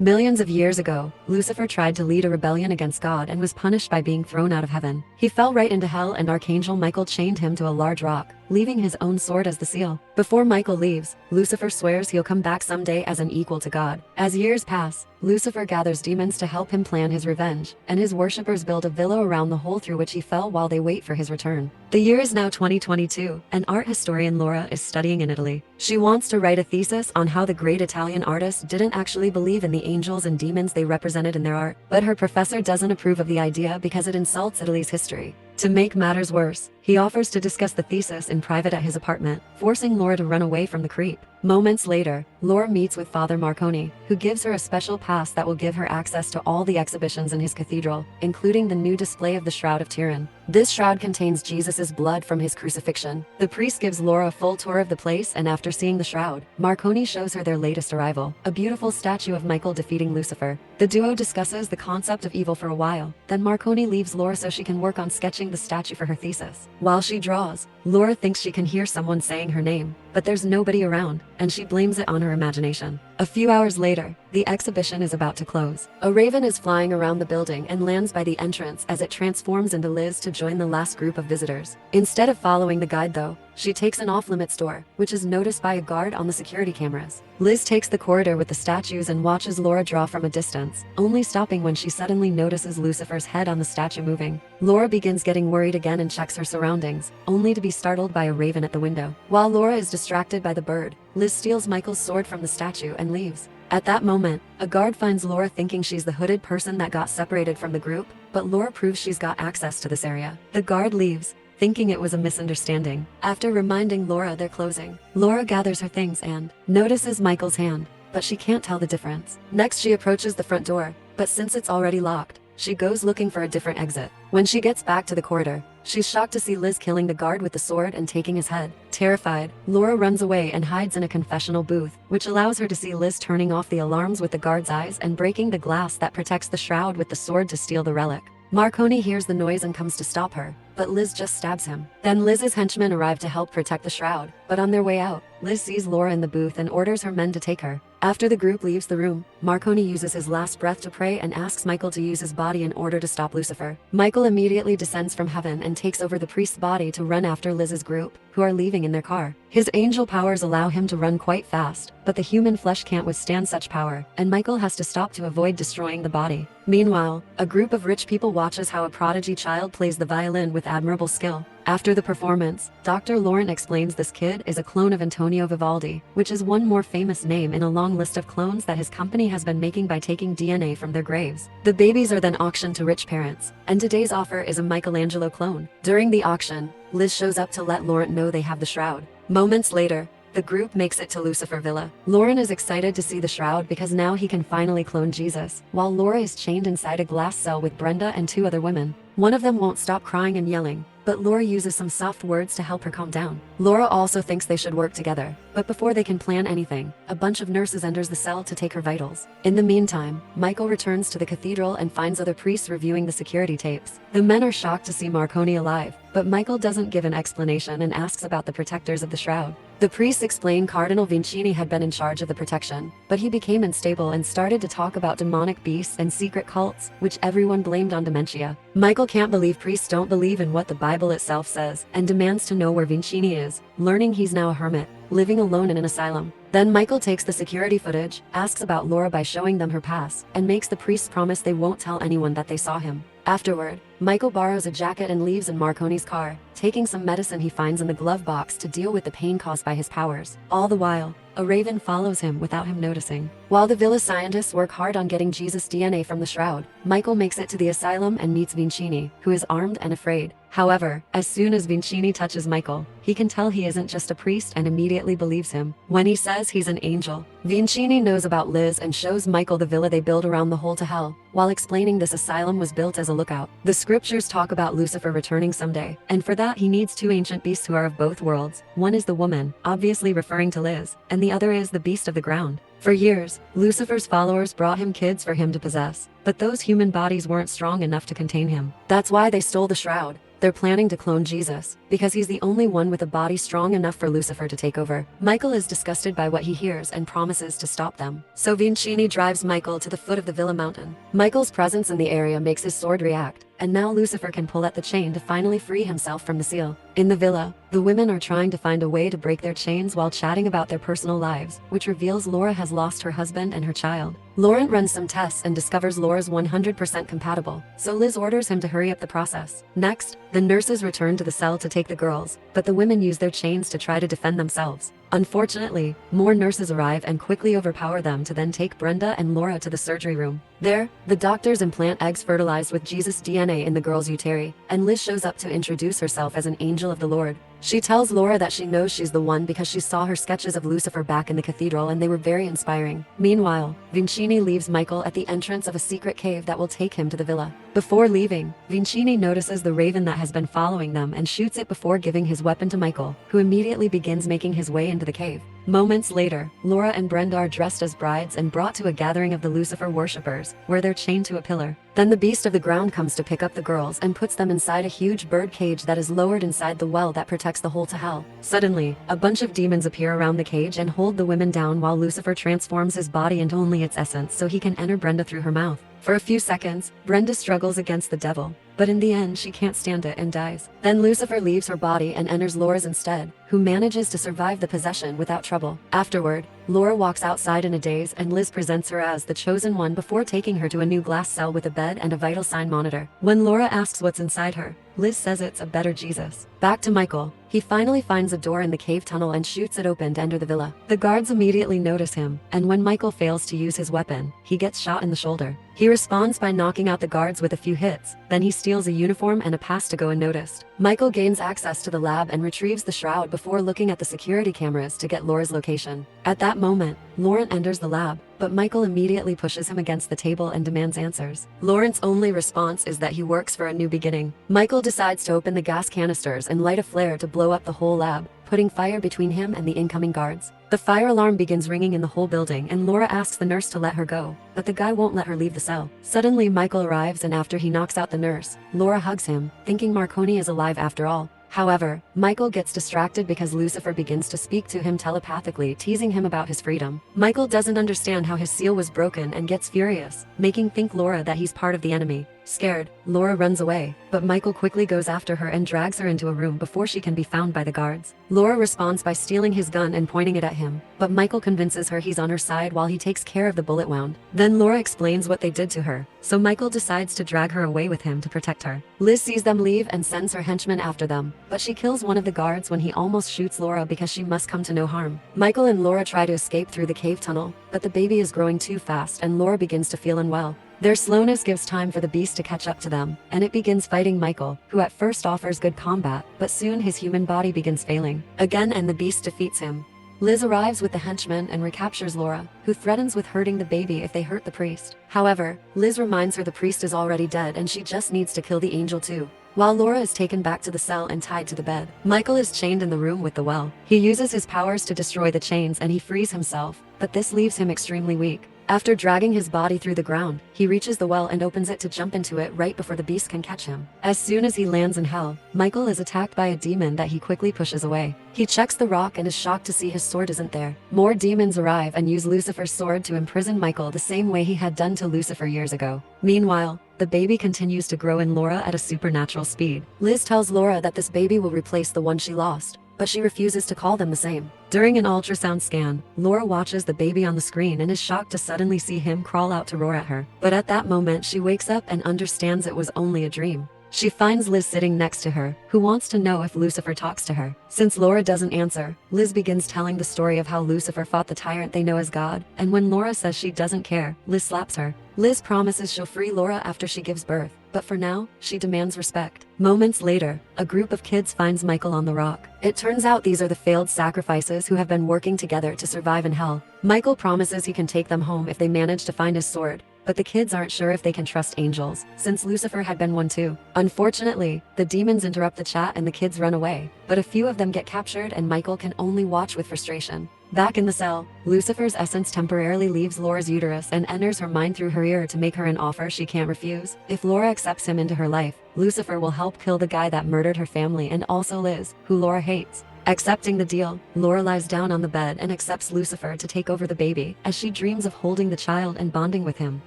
Millions of years ago, Lucifer tried to lead a rebellion against God and was punished by being thrown out of heaven. He fell right into hell and Archangel Michael chained him to a large rock, leaving his own sword as the seal. Before Michael leaves, Lucifer swears he'll come back someday as an equal to God. As years pass, Lucifer gathers demons to help him plan his revenge, and his worshippers build a villa around the hole through which he fell while they wait for his return. The year is now 2022, and art historian Laura is studying in Italy. She wants to write a thesis on how the great Italian artists didn't actually believe in the angels and demons they represented in their art, but her professor doesn't approve of the idea because it insults Italy's history. To make matters worse, he offers to discuss the thesis in private at his apartment, forcing Laura to run away from the creep. Moments later, Laura meets with Father Marconi, who gives her a special pass that will give her access to all the exhibitions in his cathedral, including the new display of the Shroud of Turin. This shroud contains Jesus' blood from his crucifixion. The priest gives Laura a full tour of the place, and after seeing the shroud, Marconi shows her their latest arrival, a beautiful statue of Michael defeating Lucifer. The duo discusses the concept of evil for a while, then Marconi leaves Laura so she can work on sketching the statue for her thesis. While she draws, Laura thinks she can hear someone saying her name, but there's nobody around, and she blames it on her imagination. A few hours later, the exhibition is about to close. A raven is flying around the building and lands by the entrance as it transforms into Liz to join the last group of visitors. Instead of following the guide though, she takes an off-limits door, which is noticed by a guard on the security cameras. Liz takes the corridor with the statues and watches Laura draw from a distance, only stopping when she suddenly notices Lucifer's head on the statue moving. Laura begins getting worried again and checks her surroundings, only to be startled by a raven at the window. While Laura is distracted by the bird, Liz steals Michael's sword from the statue and leaves. At that moment, a guard finds Laura thinking she's the hooded person that got separated from the group, but Laura proves she's got access to this area. The guard leaves, thinking it was a misunderstanding. After reminding Laura they're closing, Laura gathers her things and notices Michael's hand, but she can't tell the difference. Next, she approaches the front door, but since it's already locked, she goes looking for a different exit. When she gets back to the corridor, she's shocked to see Liz killing the guard with the sword and taking his head. Terrified, Laura runs away and hides in a confessional booth, which allows her to see Liz turning off the alarms with the guard's eyes and breaking the glass that protects the shroud with the sword to steal the relic. Marconi hears the noise and comes to stop her, but Liz just stabs him. Then Liz's henchmen arrive to help protect the shroud, but on their way out, Liz sees Laura in the booth and orders her men to take her. After the group leaves the room, Marconi uses his last breath to pray and asks Michael to use his body in order to stop Lucifer. Michael immediately descends from heaven and takes over the priest's body to run after Liz's group, who are leaving in their car. His angel powers allow him to run quite fast, but the human flesh can't withstand such power, and Michael has to stop to avoid destroying the body. Meanwhile, a group of rich people watches how a prodigy child plays the violin with admirable skill. After the performance, Dr. Lauren explains this kid is a clone of Antonio Vivaldi, which is one more famous name in a long list of clones that his company has been making by taking DNA from their graves. The babies are then auctioned to rich parents, and today's offer is a Michelangelo clone. During the auction, Liz shows up to let Lauren know they have the shroud. Moments later, the group makes it to Lucifer Villa. Lauren is excited to see the shroud because now he can finally clone Jesus, while Laura is chained inside a glass cell with Brenda and 2 other women. One of them won't stop crying and yelling, but Laura uses some soft words to help her calm down. Laura also thinks they should work together, but before they can plan anything, a bunch of nurses enters the cell to take her vitals. In the meantime, Michael returns to the cathedral and finds other priests reviewing the security tapes. The men are shocked to see Marconi alive, but Michael doesn't give an explanation and asks about the protectors of the shroud. The priests explain Cardinal Vincini had been in charge of the protection, but he became unstable and started to talk about demonic beasts and secret cults, which everyone blamed on dementia. Michael can't believe priests don't believe in what the Bible itself says, and demands to know where Vincini is, learning he's now a hermit, living alone in an asylum. Then Michael takes the security footage, asks about Laura by showing them her pass, and makes the priests promise they won't tell anyone that they saw him. Afterward, Michael borrows a jacket and leaves in Marconi's car, taking some medicine he finds in the glove box to deal with the pain caused by his powers. All the while, a raven follows him without him noticing. While the villa scientists work hard on getting Jesus' DNA from the shroud, Michael makes it to the asylum and meets Vincini, who is armed and afraid. However, as soon as Vincini touches Michael, he can tell he isn't just a priest and immediately believes him. When he says he's an angel, Vincini knows about Liz and shows Michael the villa they build around the hole to hell, while explaining this asylum was built as a lookout. The scriptures talk about Lucifer returning someday, and for that he needs 2 ancient beasts who are of both worlds. One is the woman, obviously referring to Liz, and the other is the beast of the ground. For years, Lucifer's followers brought him kids for him to possess, but those human bodies weren't strong enough to contain him. That's why they stole the shroud, They're planning to clone Jesus, because he's the only one with a body strong enough for Lucifer to take over. Michael is disgusted by what he hears and promises to stop them. So Vincini drives Michael to the foot of the villa mountain. Michael's presence in the area makes his sword react, and now Lucifer can pull at the chain to finally free himself from the seal. In the villa, the women are trying to find a way to break their chains while chatting about their personal lives, which reveals Laura has lost her husband and her child. Laurent runs some tests and discovers Laura's 100% compatible, so Liz orders him to hurry up the process. Next, the nurses return to the cell to take the girls, but the women use their chains to try to defend themselves. Unfortunately, more nurses arrive and quickly overpower them to then take Brenda and Laura to the surgery room. There, the doctors implant eggs fertilized with Jesus' DNA in the girl's uteri, and Liz shows up to introduce herself as an angel of the Lord. She tells Laura that she knows she's the one because she saw her sketches of Lucifer back in the cathedral and they were very inspiring. Meanwhile, Vincini leaves Michael at the entrance of a secret cave that will take him to the villa. Before leaving, Vincini notices the raven that has been following them and shoots it before giving his weapon to Michael, who immediately begins making his way into the cave. Moments later, Laura and Brenda are dressed as brides and brought to a gathering of the Lucifer worshippers, where they're chained to a pillar. Then the beast of the ground comes to pick up the girls and puts them inside a huge bird cage that is lowered inside the well that protects the hole to hell. Suddenly, a bunch of demons appear around the cage and hold the women down while Lucifer transforms his body into only its essence so he can enter Brenda through her mouth. For a few seconds, Brenda struggles against the devil, but in the end she can't stand it and dies. Then Lucifer leaves her body and enters Laura's instead, who manages to survive the possession without trouble. Afterward, Laura walks outside in a daze and Liz presents her as the chosen one before taking her to a new glass cell with a bed and a vital sign monitor. When Laura asks what's inside her, Liz says it's a better Jesus. Back to Michael. He finally finds a door in the cave tunnel and shoots it open to enter the villa. The guards immediately notice him, and when Michael fails to use his weapon, he gets shot in the shoulder. He responds by knocking out the guards with a few hits, then he steals a uniform and a pass to go unnoticed. Michael gains access to the lab and retrieves the shroud before looking at the security cameras to get Laura's location. At that moment, Laurent enters the lab, but Michael immediately pushes him against the table and demands answers. Laurent's only response is that he works for a new beginning. Michael decides to open the gas canisters and light a flare to blow up the whole lab, putting fire between him and the incoming guards. The fire alarm begins ringing in the whole building and Laura asks the nurse to let her go, but the guy won't let her leave the cell. Suddenly Michael arrives and after he knocks out the nurse, Laura hugs him, thinking Marconi is alive after all. However, Michael gets distracted because Lucifer begins to speak to him telepathically, teasing him about his freedom. Michael doesn't understand how his seal was broken and gets furious, making think Laura that he's part of the enemy. Scared, Laura runs away, but Michael quickly goes after her and drags her into a room before she can be found by the guards. Laura responds by stealing his gun and pointing it at him, but Michael convinces her he's on her side while he takes care of the bullet wound. Then Laura explains what they did to her, so Michael decides to drag her away with him to protect her. Liz sees them leave and sends her henchmen after them, but she kills one of the guards when he almost shoots Laura because she must come to no harm. Michael and Laura try to escape through the cave tunnel, but the baby is growing too fast and Laura begins to feel unwell. Their slowness gives time for the beast to catch up to them, and it begins fighting Michael, who at first offers good combat, but soon his human body begins failing again and the beast defeats him. Liz arrives with the henchmen and recaptures Laura, who threatens with hurting the baby if they hurt the priest. However, Liz reminds her the priest is already dead and she just needs to kill the angel too. While Laura is taken back to the cell and tied to the bed, Michael is chained in the room with the well. He uses his powers to destroy the chains and he frees himself, but this leaves him extremely weak. After dragging his body through the ground, he reaches the well and opens it to jump into it right before the beast can catch him. As soon as he lands in hell, Michael is attacked by a demon that he quickly pushes away. He checks the rock and is shocked to see his sword isn't there. More demons arrive and use Lucifer's sword to imprison Michael the same way he had done to Lucifer years ago. Meanwhile, the baby continues to grow in Laura at a supernatural speed. Liz tells Laura that this baby will replace the one she lost, but she refuses to call them the same. During an ultrasound scan, Laura watches the baby on the screen and is shocked to suddenly see him crawl out to roar at her. But at that moment she wakes up and understands it was only a dream. She finds Liz sitting next to her, who wants to know if Lucifer talks to her. Since Laura doesn't answer, Liz begins telling the story of how Lucifer fought the tyrant they know as God, and when Laura says she doesn't care, Liz slaps her. Liz promises she'll free Laura after she gives birth, but for now, she demands respect. Moments later, a group of kids finds Michael on the rock. It turns out these are the failed sacrifices who have been working together to survive in hell. Michael promises he can take them home if they manage to find his sword, but the kids aren't sure if they can trust angels, since Lucifer had been one too. Unfortunately, the demons interrupt the chat and the kids run away, but a few of them get captured and Michael can only watch with frustration. Back in the cell, Lucifer's essence temporarily leaves Laura's uterus and enters her mind through her ear to make her an offer she can't refuse. If Laura accepts him into her life, Lucifer will help kill the guy that murdered her family and also Liz, who Laura hates. Accepting the deal, Laura lies down on the bed and accepts Lucifer to take over the baby, as she dreams of holding the child and bonding with him.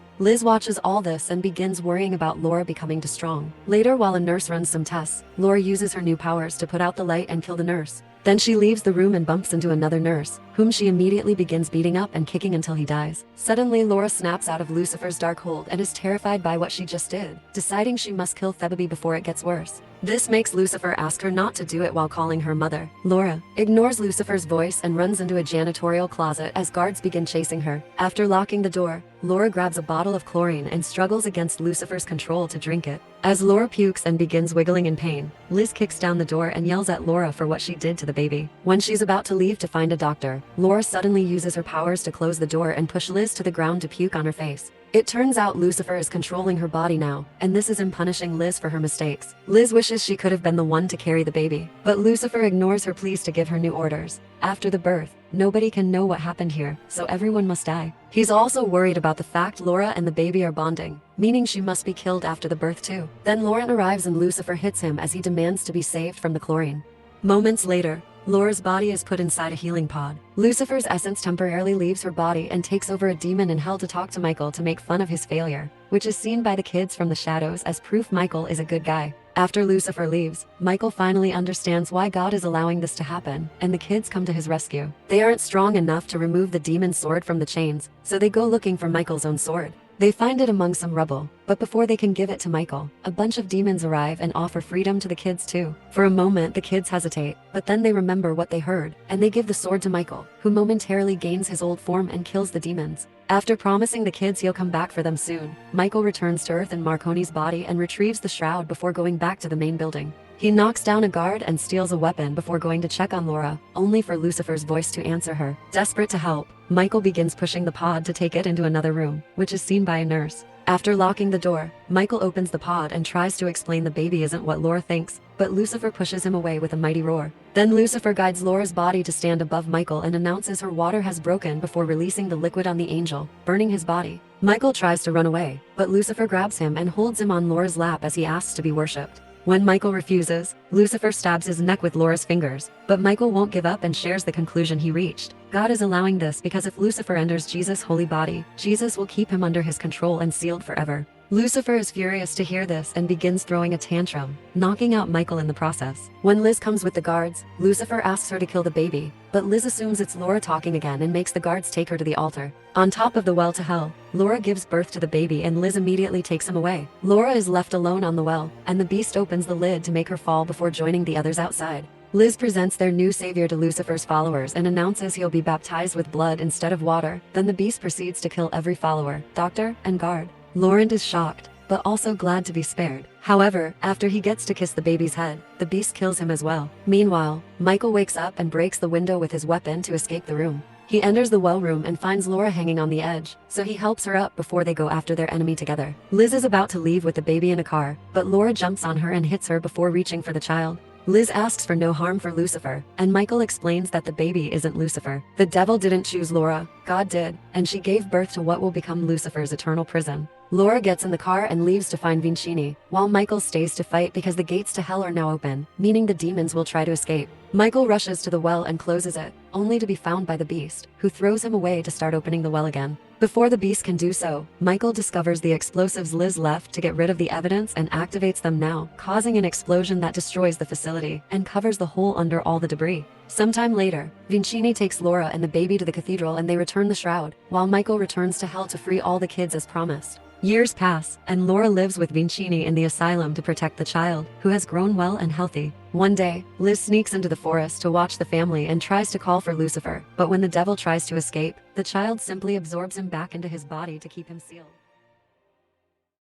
Liz watches all this and begins worrying about Laura becoming too strong. Later, while a nurse runs some tests, Laura uses her new powers to put out the light and kill the nurse. Then she leaves the room and bumps into another nurse, whom she immediately begins beating up and kicking until he dies. Suddenly, Laura snaps out of Lucifer's dark hold and is terrified by what she just did, deciding she must kill Thebebe before it gets worse. This makes Lucifer ask her not to do it while calling her mother. Laura ignores Lucifer's voice and runs into a janitorial closet as guards begin chasing her. After locking the door, Laura grabs a bottle of chlorine and struggles against Lucifer's control to drink it. As Laura pukes and begins wiggling in pain, Liz kicks down the door and yells at Laura for what she did to the baby. When she's about to leave to find a doctor, Laura suddenly uses her powers to close the door and push Liz to the ground to puke on her face. It turns out Lucifer is controlling her body now, and this is him punishing Liz for her mistakes. Liz wishes she could have been the one to carry the baby, but Lucifer ignores her pleas to give her new orders. After the birth, nobody can know what happened here, so everyone must die. He's also worried about the fact Laura and the baby are bonding, meaning she must be killed after the birth too. Then Lauren arrives and Lucifer hits him as he demands to be saved from the chlorine. Moments later, Laura's body is put inside a healing pod. Lucifer's essence temporarily leaves her body and takes over a demon in hell to talk to Michael to make fun of his failure, which is seen by the kids from the shadows as proof Michael is a good guy. After Lucifer leaves, Michael finally understands why God is allowing this to happen, and the kids come to his rescue. They aren't strong enough to remove the demon's sword from the chains, so they go looking for Michael's own sword. They find it among some rubble, but before they can give it to Michael, a bunch of demons arrive and offer freedom to the kids too. For a moment, the kids hesitate, but then they remember what they heard, and they give the sword to Michael, who momentarily gains his old form and kills the demons. After promising the kids he'll come back for them soon, Michael returns to Earth in Marconi's body and retrieves the shroud before going back to the main building. He knocks down a guard and steals a weapon before going to check on Laura, only for Lucifer's voice to answer her. Desperate to help, Michael begins pushing the pod to take it into another room, which is seen by a nurse. After locking the door, Michael opens the pod and tries to explain the baby isn't what Laura thinks, but Lucifer pushes him away with a mighty roar. Then Lucifer guides Laura's body to stand above Michael and announces her water has broken before releasing the liquid on the angel, burning his body. Michael tries to run away, but Lucifer grabs him and holds him on Laura's lap as he asks to be worshipped. When Michael refuses, Lucifer stabs his neck with Laura's fingers, but Michael won't give up and shares the conclusion he reached. God is allowing this because if Lucifer enters Jesus' holy body, Jesus will keep him under his control and sealed forever. Lucifer is furious to hear this and begins throwing a tantrum, knocking out Michael in the process. When Liz comes with the guards, Lucifer asks her to kill the baby, but Liz assumes it's Laura talking again and makes the guards take her to the altar. On top of the well to hell, Laura gives birth to the baby and Liz immediately takes him away. Laura is left alone on the well, and the beast opens the lid to make her fall before joining the others outside. Liz presents their new savior to Lucifer's followers and announces he'll be baptized with blood instead of water. Then the beast proceeds to kill every follower, doctor, and guard. Laurent is shocked, but also glad to be spared. However, after he gets to kiss the baby's head, the beast kills him as well. Meanwhile, Michael wakes up and breaks the window with his weapon to escape the room. He enters the well room and finds Laura hanging on the edge, so he helps her up before they go after their enemy together. Liz is about to leave with the baby in a car, but Laura jumps on her and hits her before reaching for the child. Liz asks for no harm for Lucifer, and Michael explains that the baby isn't Lucifer. The devil didn't choose Laura, God did, and she gave birth to what will become Lucifer's eternal prison. Laura gets in the car and leaves to find Vincini, while Michael stays to fight because the gates to hell are now open, meaning the demons will try to escape. Michael rushes to the well and closes it, only to be found by the beast, who throws him away to start opening the well again. Before the beast can do so, Michael discovers the explosives Liz left to get rid of the evidence and activates them now, causing an explosion that destroys the facility and covers the hole under all the debris. Sometime later, Vincini takes Laura and the baby to the cathedral and they return the shroud, while Michael returns to hell to free all the kids as promised. Years pass, and Laura lives with Vincini in the asylum to protect the child, who has grown well and healthy. One day, Liz sneaks into the forest to watch the family and tries to call for Lucifer, but when the devil tries to escape, the child simply absorbs him back into his body to keep him sealed.